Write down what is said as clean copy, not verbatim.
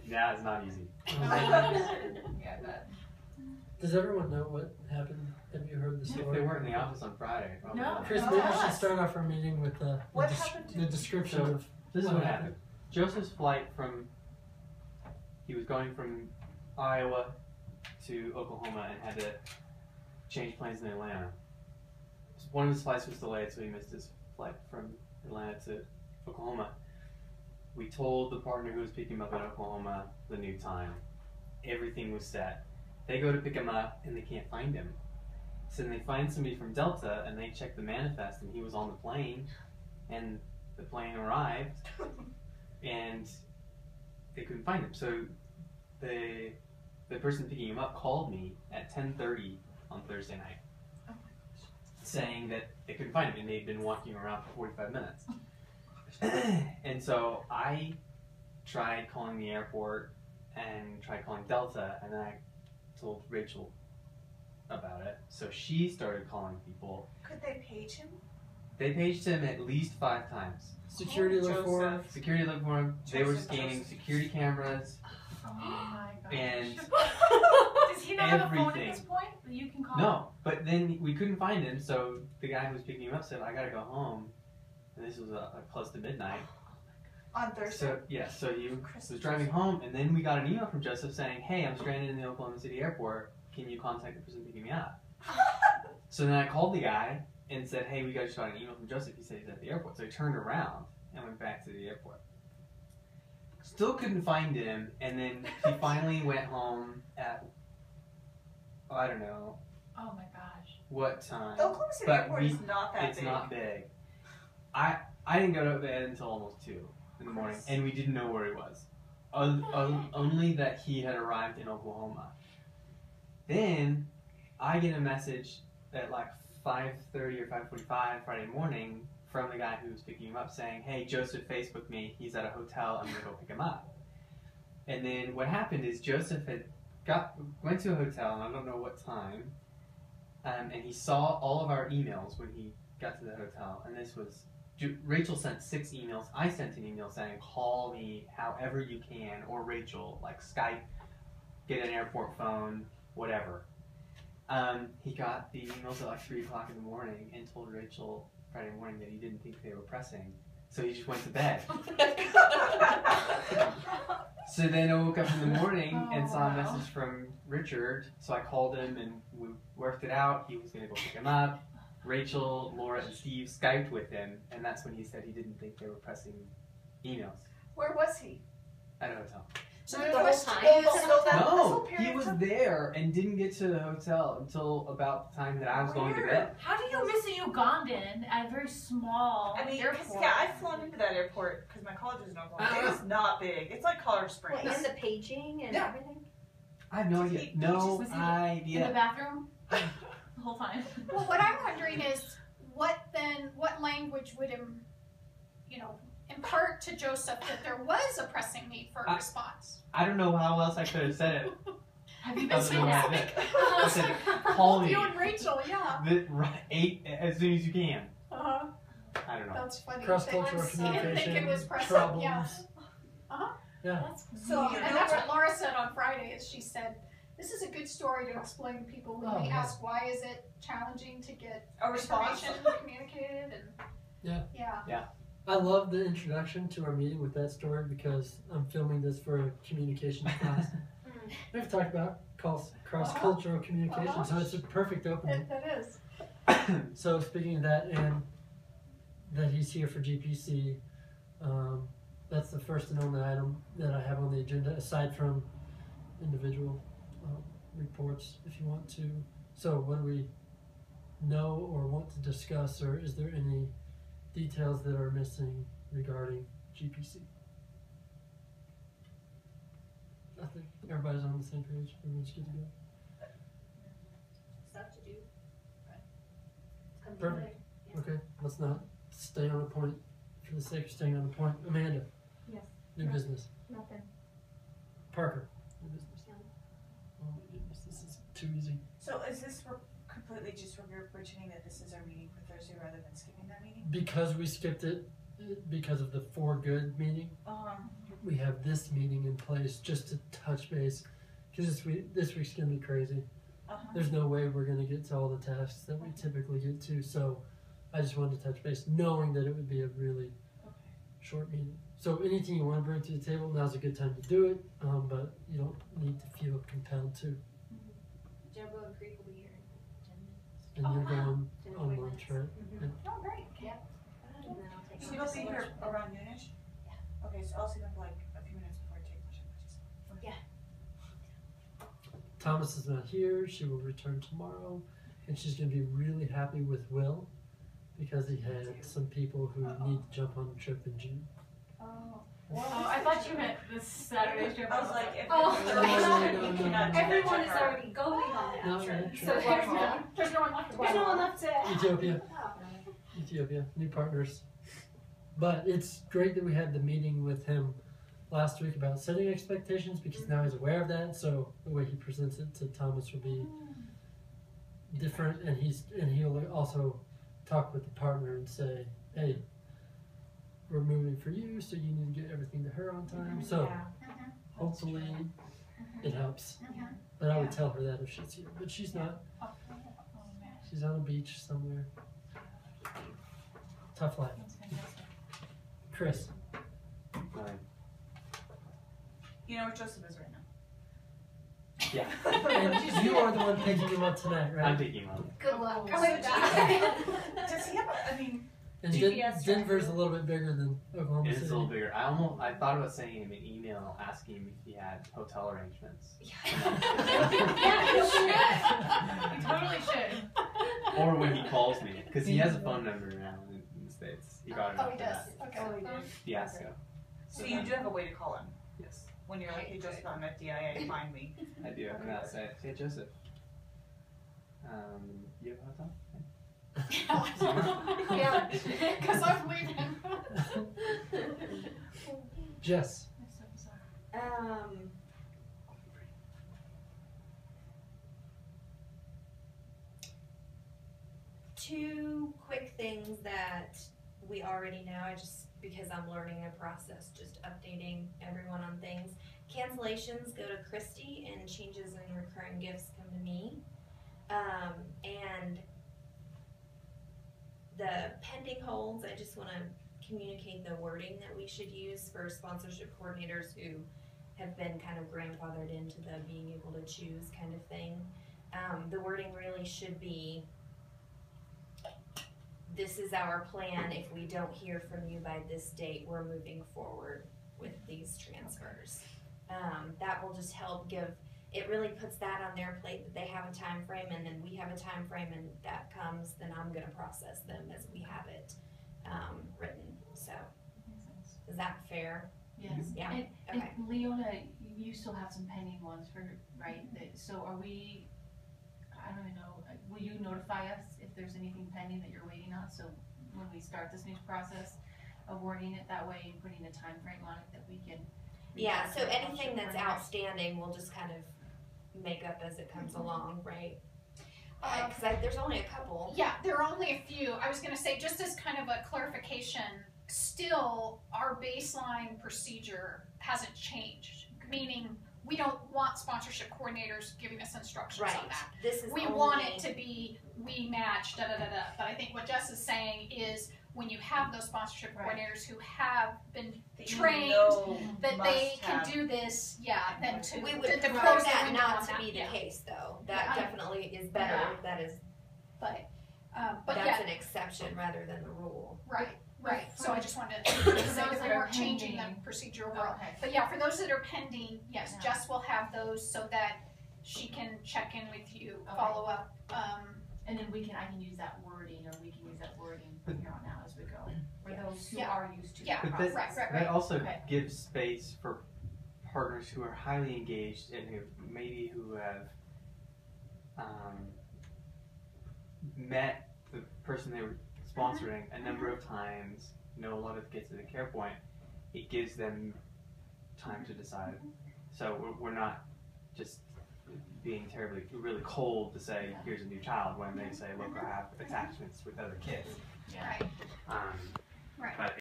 Yeah, it's not easy. Yeah, that. Does everyone know what happened? Have you heard the If story? they weren't in the office on Friday, probably. No. Chris, maybe we should start off our meeting with the description of This is what happened. Joseph's flight he was going from Iowa to Oklahoma and had to change planes in Atlanta. One of his flights was delayed, so he missed his flight from Atlanta to Oklahoma. We told the partner who was picking him up in Oklahoma the new time. Everything was set. They go to pick him up and they can't find him. So then they find somebody from Delta and they check the manifest and he was on the plane and the plane arrived and they couldn't find him. So the person picking him up called me at 10:30 on Thursday night saying that they couldn't find him and they'd been walking around for 45 minutes. And so I tried calling the airport and tried calling Delta, and then I told Rachel about it. So she started calling people. Could they page him? They paged him at least 5 times. security look for him. Security looked for him. They were scanning security cameras. Oh my gosh. And does he not have a phone everything. at this point that you can call? No, but then we couldn't find him, so the guy who was picking him up said, I gotta go home. And this was close to midnight. On Thursday? So, yeah, so he was driving home, and then we got an email from Joseph saying, hey, I'm stranded in the Oklahoma City airport. Can you contact the person picking me up? So then I called the guy and said, hey, we just got an email from Joseph. He said he's at the airport. So I turned around and went back to the airport. Still couldn't find him, and then he finally went home at, I don't know. Oh my gosh. What time? The Oklahoma City airport is not that big. It's not big. I didn't go to bed until almost 2 in the morning, and we didn't know where he was. Only that he had arrived in Oklahoma. Then I get a message at like 5:30 or 5:45 Friday morning from the guy who was picking him up saying, hey, Joseph Facebooked me. He's at a hotel. I'm going to go pick him up. And then what happened is Joseph went to a hotel, and I don't know what time, and he saw all of our emails when he got to the hotel, and this was Rachel sent 6 emails. I sent an email saying, call me however you can, or Rachel, like Skype, get an airport phone, whatever. He got the emails at like 3 o'clock in the morning and told Rachel Friday morning that he didn't think they were pressing. So he just went to bed. So then I woke up in the morning and saw a message from Richard. So I called him and we worked it out. He was going to go pick him up. Rachel, Laura, and Steve Skyped with him, and that's when he said he didn't think they were pressing emails. Where was he? At a hotel. So the whole time? No, he was there and didn't get to the hotel until about the time that I was going to bed. How do you miss a Ugandan at a very small airport? Yeah, I've flown into that airport because my college is in Oklahoma. It is not big. It's like Colorado Springs. Well, and the paging and everything? I have no idea. No idea. In the bathroom? The whole time. Well, what I'm wondering is, what language would impart to Joseph that there was a pressing need for a response? I don't know how else I could have said it. Have you been saying that? I said, call me. You and Rachel, yeah. As soon as you can. Uh-huh. I don't know. That's funny. Cross-cultural I didn't communication, think it was pressing, troubles. yeah. Uh-huh. Yeah. So, and that's what Laura said on Friday, is she said, this is a good story to explain to people when we ask why is it challenging to get a response communicated, and yeah. I love the introduction to our meeting with that story because I'm filming this for a communications class. We've talked about cross-cultural communication, so it's a perfect opening. That is. So speaking of that, and that he's here for GPC, that's the first and only item that I have on the agenda, aside from individual reports, if you want to. So what do we know or want to discuss, or is there any details that are missing regarding GPC? I think everybody's on the same page. Everyone's good to go. Stuff to do. Perfect. Okay, let's not stay on the point for the sake of staying on the point. Amanda. Yes. New business. Nothing. Parker. New business. Oh my goodness, this is too easy. So is this completely just pretending that this is our meeting for Thursday rather than skipping that meeting? Because we skipped it, because of the For Good meeting. we have this meeting in place just to touch base, because this week's gonna be crazy. There's no way we're gonna get to all the tasks that we typically get to, so I just wanted to touch base, knowing that it would be a really short meeting. So anything you want to bring to the table, now's a good time to do it, but you don't need to feel compelled to. Jumbo and Creek will be here in 10 minutes. And Oh, you're wow. going 10, on 20 lunch, minutes. right? Oh, great. Yeah. And then I'll take So my you'll be here lunch. around noonish? Yeah. Okay, so I'll see them for like a few minutes before I take lunch. Thomas is not here. She will return tomorrow, and she's going to be really happy with Will because he had some people who need to jump on a trip in June. Oh. I thought you meant this Saturday's trip. I was like, if Oh, it's no, no, you cannot do Everyone that is to her. already going on that No, trip. no, So true. there's no one left to There's no one left to. Ethiopia, Oh. Ethiopia, new partners. But it's great that we had the meeting with him last week about setting expectations because now he's aware of that. So the way he presents it to Thomas will be different, and he'll also talk with the partner and say, "Hey, we're moving for you, so you need to get everything to her on time." So Yeah. hopefully it helps. Mhm. But I would tell her that if she's here, but she's not. Oh, man. She's on a beach somewhere. Tough life. That's fantastic. Chris. Fine. You know where Joseph is right now. Yeah. And you are the one picking him up tonight, I'm right? picking him up. Good luck. Oh, Good job. Does he have I mean, And GPS Denver's a little bit bigger than Oklahoma It is a City. little bigger. I thought about sending him an email asking him if he had hotel arrangements. Yeah, you should. You totally should. Or when he calls me, because he has a phone number now in the States. He got it Oh, after he does. that. Okay. Oh, he did. Fiasco. so you do have a way to call him Yes, when you're like, hey Joseph, I'm at DIA, find me. I do. And I'll say, hey Joseph, you have a hotel? Yeah, because I'm leaving. Jess. That's so bizarre. Two quick things that we already know, because I'm learning a process, just updating everyone on things. Cancellations go to Christy and changes in recurring gifts come to me. And the pending holds, I just want to communicate the wording that we should use for sponsorship coordinators who have been kind of grandfathered into the being able to choose kind of thing. The wording really should be, this is our plan. If we don't hear from you by this date, we're moving forward with these transfers. That will just help it really puts that on their plate that they have a time frame, and then we have a time frame, and that comes, then I'm gonna process them as we have it written. So is that fair? Yes. Yeah. And, Okay. and Leona, you still have some pending ones right? So are we, I don't even know, will you notify us if there's anything pending that you're waiting on? So when we start this new process of wording it that way and putting a time frame on it that we can. Yeah, reach out so to the anything sponsorship that's coordinators. outstanding, we'll just kind of make up as it comes along, right? Um, Because there's only a couple. Yeah, there are only a few. I was going to say, just as kind of a clarification, still our baseline procedure hasn't changed, meaning we don't want sponsorship coordinators giving us instructions Right. on that. This is We only, want it to be we match, da da da da. But I think what Jess is saying is when you have those sponsorship Right. coordinators who have been That you trained know that must they can have. do this, yeah, then to we to would prefer close the that window not on to that, be the yeah. case, though. That Yeah. definitely is better. Yeah. That is, But that's yeah, an exception rather than the rule. right. So I just wanted to say those that we that are weren't changing the pending. procedure overall. Okay. But yeah, for those that are pending, yes, Yeah. Jess will have those so that she can check in with you, Okay. follow up. And then I can use that wording, or we can use that wording from here on out as we go. For those who Yeah. are used to Yeah. that But process. that also Okay. gives space for partners who are highly engaged and who have met the person they were sponsoring a number of times, know a lot of kids at the care point. It gives them time to decide. So we're not just being really cold to say, here's a new child, when they say, look, I have attachments with other kids. Yeah. Right. Um, Right. But